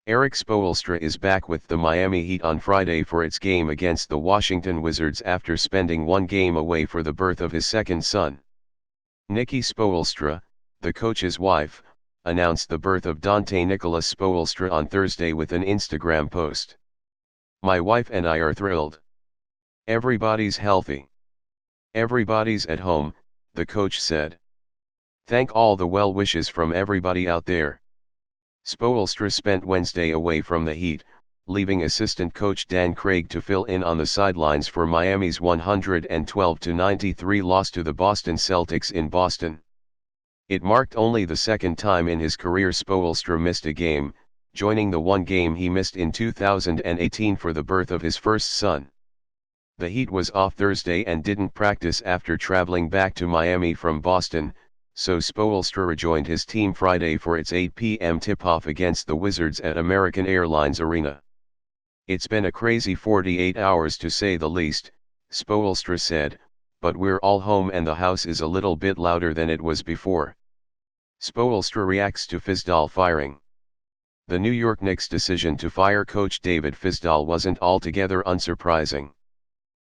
Erik Spoelstra is back with the Miami Heat on Friday for its game against the Washington Wizards after spending one game away for the birth of his second son. Nikki Spoelstra, the coach's wife, announced the birth of Dante Nicholas Spoelstra on Thursday with an Instagram post. "My wife and I are thrilled. Everybody's healthy. Everybody's at home," the coach said. "Thank all the well wishes from everybody out there." Spoelstra spent Wednesday away from the Heat, leaving assistant coach Dan Craig to fill in on the sidelines for Miami's 112-93 loss to the Boston Celtics in Boston. It marked only the second time in his career Spoelstra missed a game, joining the one game he missed in 2018 for the birth of his first son. The Heat was off Thursday and didn't practice after traveling back to Miami from Boston, so Spoelstra rejoined his team Friday for its 8 p.m. tip-off against the Wizards at American Airlines Arena. "It's been a crazy 48 hours to say the least," Spoelstra said, "but we're all home and the house is a little bit louder than it was before." Spoelstra reacts to Fizdale firing. The New York Knicks' decision to fire coach David Fizdale wasn't altogether unsurprising.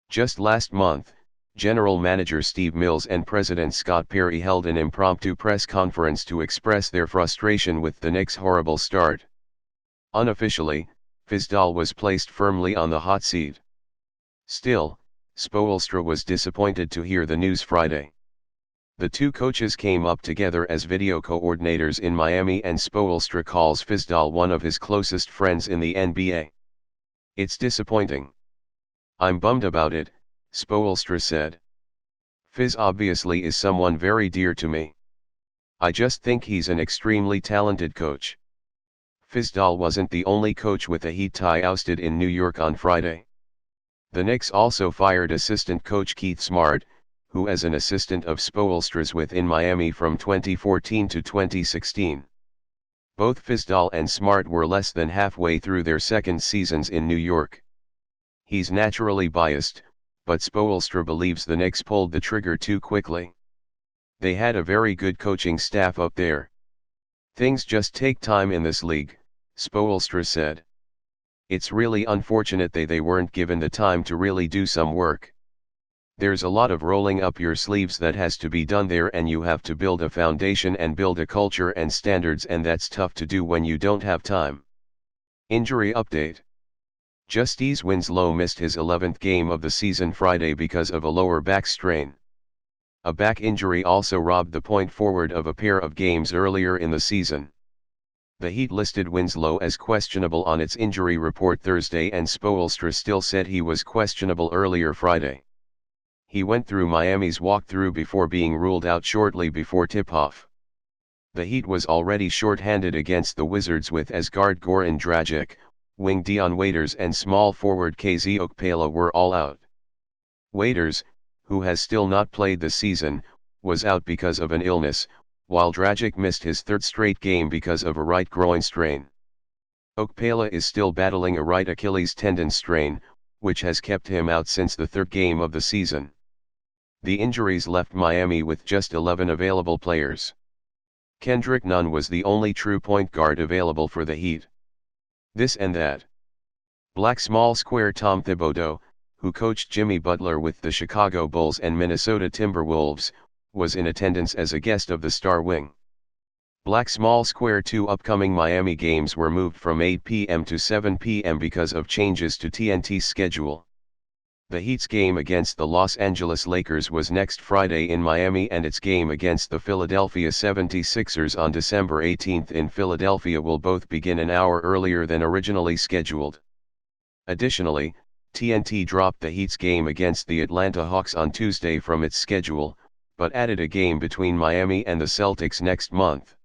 Just last month, General Manager Steve Mills and President Scott Perry held an impromptu press conference to express their frustration with the Knicks' horrible start. Unofficially, Fizdale was placed firmly on the hot seat. Still, Spoelstra was disappointed to hear the news Friday. The two coaches came up together as video coordinators in Miami, and Spoelstra calls Fizdale one of his closest friends in the NBA. "It's disappointing. I'm bummed about it," Spoelstra said. "Fizz obviously is someone very dear to me. I just think he's an extremely talented coach." Fizdale wasn't the only coach with a Heat tie ousted in New York on Friday. The Knicks also fired assistant coach Keith Smart, who as an assistant of Spoelstra's within Miami from 2014 to 2016. Both Fizdale and Smart were less than halfway through their second seasons in New York. He's naturally biased, but Spoelstra believes the Knicks pulled the trigger too quickly. "They had a very good coaching staff up there. Things just take time in this league," Spoelstra said. "It's really unfortunate they weren't given the time to really do some work. There's a lot of rolling up your sleeves that has to be done there, and you have to build a foundation and build a culture and standards, and that's tough to do when you don't have time." Injury update. Justice Winslow missed his 11th game of the season Friday because of a lower back strain. A back injury also robbed the point forward of a pair of games earlier in the season. The Heat listed Winslow as questionable on its injury report Thursday, and Spoelstra still said he was questionable earlier Friday. He went through Miami's walkthrough before being ruled out shortly before tip-off. The Heat was already short-handed against the Wizards with as guard Goran Dragic, wing Dion Waiters and small forward KZ Okpala were all out. Waiters, who has still not played this season, was out because of an illness, while Dragic missed his third straight game because of a right groin strain. Okpala is still battling a right Achilles tendon strain, which has kept him out since the third game of the season. The injuries left Miami with just 11 available players. Kendrick Nunn was the only true point guard available for the Heat. This and that. Black small square Tom Thibodeau, who coached Jimmy Butler with the Chicago Bulls and Minnesota Timberwolves, was in attendance as a guest of the star wing. Black small square 2 upcoming Miami games were moved from 8 p.m. to 7 p.m. because of changes to TNT's schedule. The Heat's game against the Los Angeles Lakers was next Friday in Miami, and its game against the Philadelphia 76ers on December 18 in Philadelphia will both begin an hour earlier than originally scheduled. Additionally, TNT dropped the Heat's game against the Atlanta Hawks on Tuesday from its schedule, but added a game between Miami and the Celtics next month.